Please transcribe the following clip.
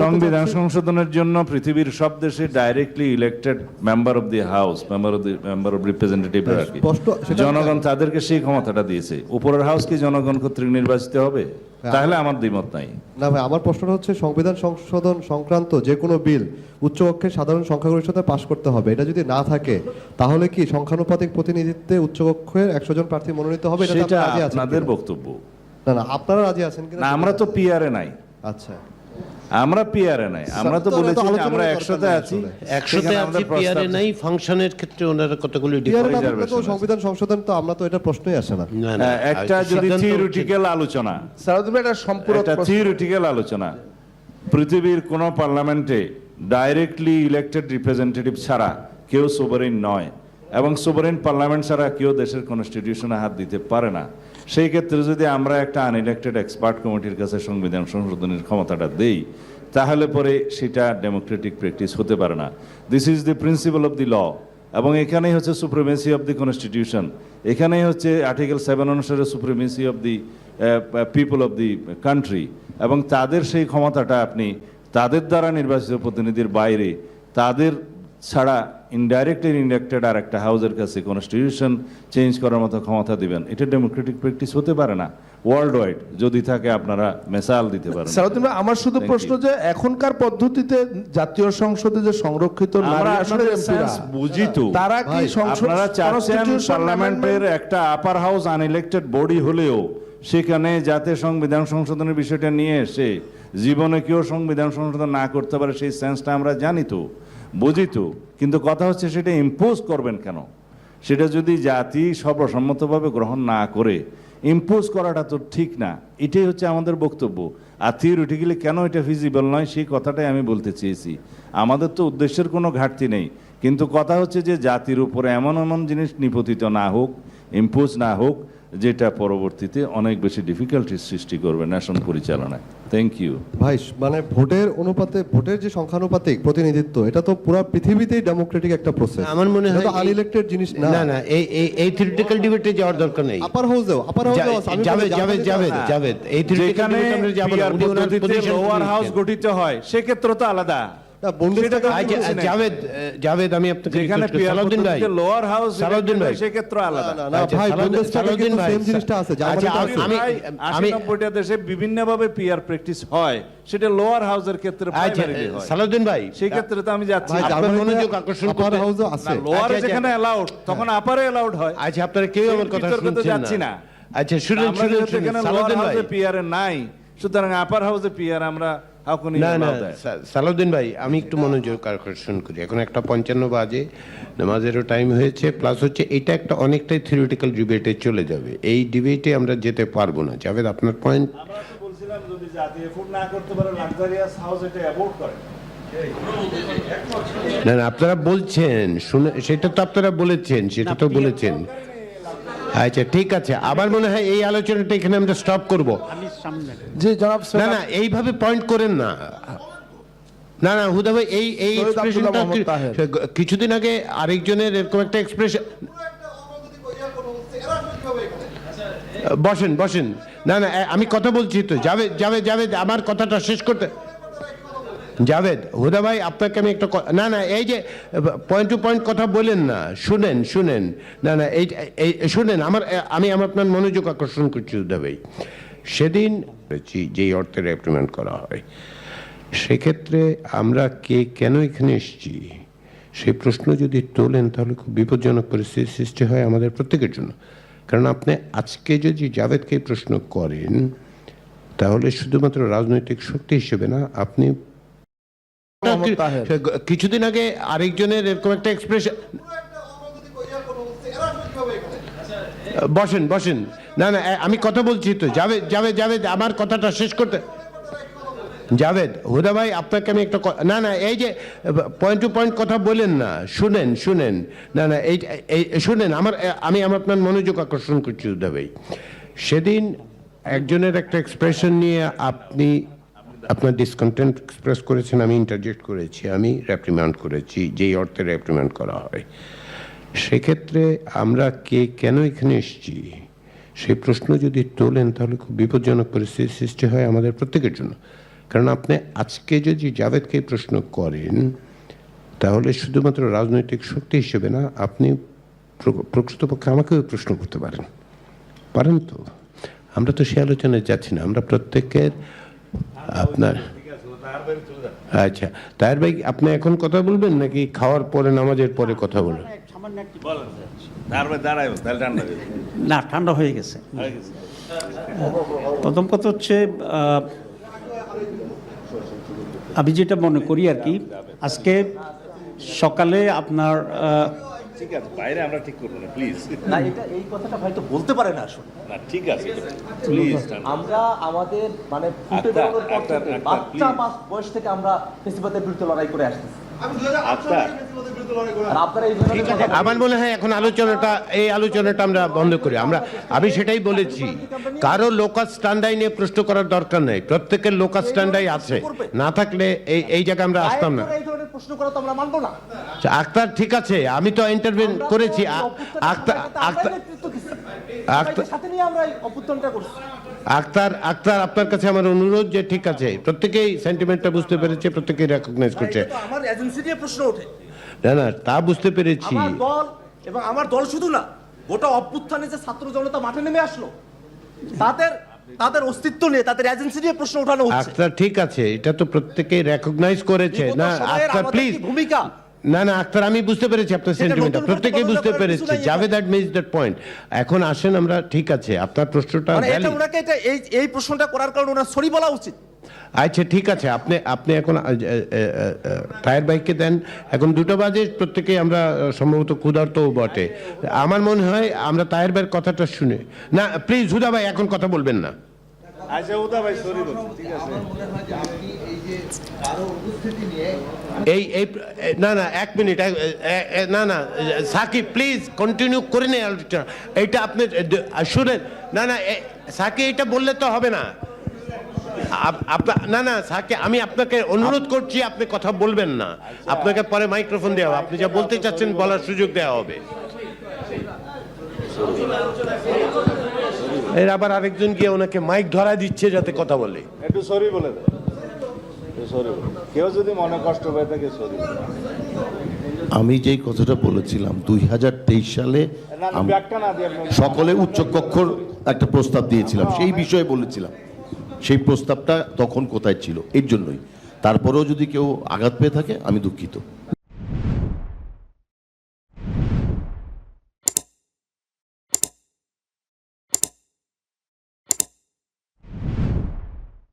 সংবিধান সংশোধনের জন্য পৃথিবীর সব দেশে directly elected member of the house, member of representative, জনগণ তাদেরকে সেই ক্ষমতাটা দিয়েছে। উপরের হাউস কি জনগণ কর্তৃক নির্বাচিত হবে? তাহলে আমার দ্বিমত নাই। না ভাই, আমার প্রশ্নটা হচ্ছে সংবিধান সংশোধন সংক্রান্ত যে কোনো বিল উচ্চকক্ষের সাধারণ সংখ্যাগরিষ্ঠতায় পাশ করতে হবে। এটা যদি না থাকে তাহলে কি সংখ্যানুপাতিক প্রতিনিধিত্বে উচ্চকক্ষের 100 জন প্রার্থী মনোনীত হবে? সেটা আপনাদের বক্তব্য। না, আপনারা রাজি আছেন কিনা? না, আমরা তো পিআরএ নাই। আচ্ছা, আমরা পিআরএ নাই, আমরা তো বলেছি যে আমরা 100তে আছি। 100তে আছি, পিআরএ নাই। ফাংশনের ক্ষেত্রে ওনারা কতগুলো সংবিধান সংশোধন তো আমরা তো এটা প্রশ্নই আসে না। একটা যদি থিওরিটিক্যাল আলোচনা, একটা থিওরিটিক্যাল আলোচনা, পৃথিবীর কোন পার্লামেন্টে ডাইরেক্টলি ইলেক্টেড রিপ্রেজেন্টেটিভ ছাড়া কেউ সোভারেন নয়, এবং সোভারেন পার্লামেন্ট ছাড়া কেউ দেশের কনস্টিটিউশনে হাত দিতে পারে না। সেই ক্ষেত্রে যদি আমরা একটা আনইলেক্টেড এক্সপার্ট কমিটির কাছে সংবিধান সংশোধনের ক্ষমতাটা দেই, তাহলে পরে সেটা ডেমোক্রেটিক প্র্যাকটিস হতে পারে না। This is the principle of the law, এবং এখানেই হচ্ছে সুপ্রিমেসি অফ দি কনস্টিটিউশন, এখানেই হচ্ছে আর্টিকেল 7 অনুসারে supremacy of the people of the country, এবং তাদের সেই ক্ষমতাটা আপনি তাদের দ্বারা নির্বাচিত প্রতিনিধির বাইরে, তাদের ছাড়া ইনডাইরেক্টলি ইলেক্টেড আর একটা হাউসের কাছে কনস্টিটিউশন চেঞ্জ করার মতো ক্ষমতা দিবেন, এটা ডেমোক্রেটিক প্র্যাকটিস হতে পারে না ওয়ার্ল্ড ওয়াইড। যদি থাকে আপনারা মেসাল দিতে পারেন। আমার শুধু প্রশ্ন যে এখনকার পদ্ধতিতে জাতীয় সংসদে যে সংরক্ষিত বুঝি তো, তারা কি আপনারা চাচ্ছেন পার্লামেন্টের একটা আপার হাউস আনইলেক্টেড বডি হলেও সেখানে যাতে সংবিধান সংশোধনের বিষয়টা নিয়ে এসে জীবনে কেউ সংবিধান সংশোধন না করতে পারে, সেই সেন্সটা আমরা জানি তো, বুঝি তো। কিন্তু কথা হচ্ছে সেটা ইম্পোজ করবেন কেন? সেটা যদি জাতি সর্বসম্মতভাবে গ্রহণ না করে ইম্পোজ করাটা তো ঠিক না। এটাই হচ্ছে আমাদের বক্তব্য। আর থিওরিটিক্যালি কেন এটা ফিজিবল নয় সেই কথাটাই আমি বলতে চেয়েছি। আমাদের তো উদ্দেশ্যের কোনো ঘাটতি নেই, কিন্তু কথা হচ্ছে যে জাতির উপরে এমন এমন জিনিস নিপতিত না হোক, ইম্পোজ না হোক, যেটা পরবর্তীতে অনেক বেশি ডিফিকাল্টির সৃষ্টি করবে ন্যাশন পরিচালনায়। থ্যাংক ইউ ভাই। মানে ভোটের অনুপাতে, ভোটের যে সংখ্যানুপাতিক প্রতিনিধিত্ব, এটা তো পুরো পৃথিবীতেই ডেমোক্রেটিক একটা প্রসেস। আমার মনে হয় আনইলেক্টেড জিনিস না। না, এই থিওরিটিক্যাল ডিবেটে যাওয়ার দরকার নেই। আপার হাউসেও জাভেদ এই থিওরিটিক্যাল ডিবেটে আমরা যাব না। উনি ওনার পজিশন, লোয়ার হাউস গঠিত হয় সেক্ষেত্রে তো আলাদা। জাভেদ আমি আপনাকে সালাউদ্দিন ভাই, লোয়ার হাউস সালাউদ্দিন ভাই সেক্ষেত্রে আলাদা। সালাউদ্দিন ভাই, সেম জিনিসটা আছে। আমি 90টা দেশে বিভিন্নভাবে পিআর প্র্যাকটিস হয়, সেটা লোয়ার হাউসের ক্ষেত্রে প্রাইমারিলি হয়। সালাউদ্দিন ভাই, সেই ক্ষেত্রে তো আমি যাচ্ছি। আপনার মনোযোগ আকর্ষণ করতে হাউসও আছে। লোয়ার যেখানে অ্যালাউড তখন আপারে অ্যালাউড হয়। আচ্ছা, আপনারা কেউ আমার কথা শুনছেন না। আচ্ছা, শুনুন সালাউদ্দিন ভাই, পিআর নাই, সুতরাং আপার হাউসে পিআর আমরা সালাউদ্দিন ভাই, আমি একটু মনোযোগ আকর্ষণ করি। এখন 1:55 বাজে, নামাজেরও টাইম হয়েছে, প্লাস হচ্ছে এটা একটা অনেকটাই থিওরিটিক্যাল ডিবেটে চলে যাবে। এই ডিবেটে আমরা যেতে পারবো না। জাভেদ, আপনার পয়েন্ট। বলছিলাম যদি জাতি এফোর্ড না করতে পারে লাক্সারিয়াস হাউস এটা অ্যাভয়েড করে। না, আপনারা বলছেন, শুনে সেটা তো আপনারা বলেছেন, সেটা তো বলেছেন। আচ্ছা, ঠিক আছে। আমার মনে হয় এই আলোচনাটা এখানে আমরা স্টপ করব। না না, এইভাবে পয়েন্ট করেন না। না না, হুদা ভাই, এই এক্সপ্রেশনটা কিছুদিন আগে আরেকজনের এরকম একটা এক্সপ্রেশন। বসেন বসেন। না না, আমি কথা বলছি তো। জাভেদ আমার কথাটা শেষ করতে। জাভেদ, হুদা ভাই, আপনাকে আমি একটা না না, এই যে পয়েন্ট টু পয়েন্ট কথা বলেন না, শুনেন। না না, এই শুনেন, আমি আপনার মনোযোগ আকর্ষণ করছি হুদা ভাই। সেদিন যেই অর্থে রেপ্রিমেন্ট করা হয়, সেক্ষেত্রে আমরা কেন এখানে এসেছি সেই প্রশ্ন যদি তোলেন, তাহলে খুব বিপজ্জনক পরিস্থিতির সৃষ্টি হয় আমাদের প্রত্যেকের জন্য। কারণ আপনি আজকে যদি জাভেদকে প্রশ্ন করেন, তাহলে শুধুমাত্র রাজনৈতিক শক্তি হিসেবে না, আপনি কিছুদিন আগে আরেকজনের এরকম একটা এক্সপ্রেশন। বসেন। না না, আমি কথা বলছি তো। জাভেদ আমার কথাটা শেষ করতে। জাভেদ, হুদা ভাই, আপনাকে আমি একটা না না, এই যে পয়েন্ট টু পয়েন্ট কথা বলেন না, শুনেন। না না, এই শুনেন, আমি আপনার মনোযোগ আকর্ষণ করছি হুদা ভাই। সেদিন একজনের একটা এক্সপ্রেশন নিয়ে আপনি আপনার ডিসকন্টেন্ট এক্সপ্রেস করেছেন, আমি ইন্টারজেক্ট করেছি, আমি রেপ্রিম্যান্ড করেছি, যেই অর্থে রেপ্রিম্যান্ড করা হয়। সেক্ষেত্রে আমরা কেন এখানে এসেছি সেই প্রশ্ন যদি তোলেন, তাহলে খুব বিপজ্জনক পরিস্থিতির সৃষ্টি হয় আমাদের প্রত্যেকের জন্য। কারণ আপনি আজকে যদি জাভেদকে প্রশ্ন করেন তাহলে শুধুমাত্র রাজনৈতিক শক্তি হিসেবে না, আপনি প্রকৃতপক্ষে আমাকেও প্রশ্ন করতে পারেন তো। আমরা তো সে আলোচনায় যাচ্ছি না, আমরা প্রত্যেকের আপনার আচ্ছা তাহের ভাই আপনি এখন কথা বলবেন নাকি খাওয়ার পরে নামাজের পরে কথা বলবেন? না, ঠান্ডা হয়ে গেছে। প্রথম কথা হচ্ছে আমি যেটা মনে করি আর কি, আজকে সকালে আপনার ঠিক আছে, বাইরে আমরা ঠিক করবো না প্লিজ। না, এটা এই কথাটা হয়তো বলতে পারে না আসলে। না ঠিক আছে প্লিজ। আমরা আমাদের মানে ফুটে বেরোনোর পর থেকে বাচ্চা বয়স থেকে আমরা ফেসিবাদের বিরুদ্ধে লড়াই করে আসতেছি। আর আপনারা এই ধরনের কথা বলেন। আমার মনে হয় এখন এই আলোচনাটা আমরা বন্ধ করি। আমি সেটাই বলেছি, কারো লোকাল স্ট্যান্ডাই নিয়ে প্রশ্ন করার দরকার নেই, প্রত্যেকের লোকাল স্ট্যান্ডাই আছে, না থাকলে এই জায়গায় আমরা আসতাম না। এই ধরনের প্রশ্ন করা তো আমরা মানবো না। আক্তার ঠিক আছে, আমি তো ইন্টারভিউ করেছি। সাথে নিয়ে আমরা এই অভ্যুত্থানটা করছি। আক্তার আপনার কাছে আমার অনুরোধ যে ঠিক আছে, প্রত্যেকেই সেন্টিমেন্টটা বুঝতে পেরেছে, প্রত্যেকেই রেকগনাইজ করছে। আমার এজেন্সি নিয়ে প্রশ্ন ওঠে। না তা বুঝতে পেরেছি। আমার দল এবং আমার দল শুধু না, গোটা অভ্যুত্থানে যে ছাত্র জনতা মাঠে নেমে আসলো, তাদের অস্তিত্ব নিয়ে, তাদের এজেন্সি নিয়ে প্রশ্ন ওঠানো হচ্ছে। আক্তার ঠিক আছে, এটা তো প্রত্যেকেই রেকগনাইজ করেছে। না আক্তার প্লিজ, ভূমিকা না আক্তার আমি বুঝতে পেরেছি আপনার সেন্টিমেন্টটা, প্রত্যেকেই বুঝতে পেরেছি। Javed that means that point. এখন আসেন আমরা, ঠিক আছে আপনার প্রশ্নটা মানে এটা ওনাকে এই প্রশ্নটা করার কারণে ওনার সরি বলা উচিত। আচ্ছা ঠিক আছে, আপনি এখন তাহের ভাইকে দেন। এখন 2টা বাজে, প্রত্যেকেই আমরা সম্ভবত ক্ষুধার্তও বটে। আমার মনে হয় আমরা তাহের ভাইয়ের কথাটা শুনে, না প্লিজ হুদা ভাই এখন কথা বলবেন না। আচ্ছা উদা ভাই সরি বলছি, ঠিক আছে। না 1 মিনিট, না সাকিব প্লিজ কন্টিনিউ করে নেই আলোচনা। এইটা আপনি শুনেন, না সাকিব এটা বললে তো হবে না। না সাকিব, আমি আপনাকে অনুরোধ করছি, আপনি কথা বলবেন না, আপনাকে পরে মাইক্রোফোন দেওয়া হবে, আপনি যা বলতে চাচ্ছেন বলার সুযোগ দেওয়া হবে। এর আবার আরেকজন গিয়ে ওনাকে মাইক ধরা দিচ্ছে যাতে কথা বলে। একটু সরি বলে দেন, সরি বলে। কেউ যদি মনে কষ্ট পায় থাকে সরি। আমি যেই কথাটা বলেছিলাম 2023 সালে সকলে উচ্চকক্ষর একটা প্রস্তাব দিয়েছিলাম, সেই বিষয়ে বলেছিলাম। সেই প্রস্তাবটা তখন কোথায় ছিল, এর জন্যই। তারপরেও যদি কেউ আঘাত পেয়ে থাকে আমি দুঃখিত।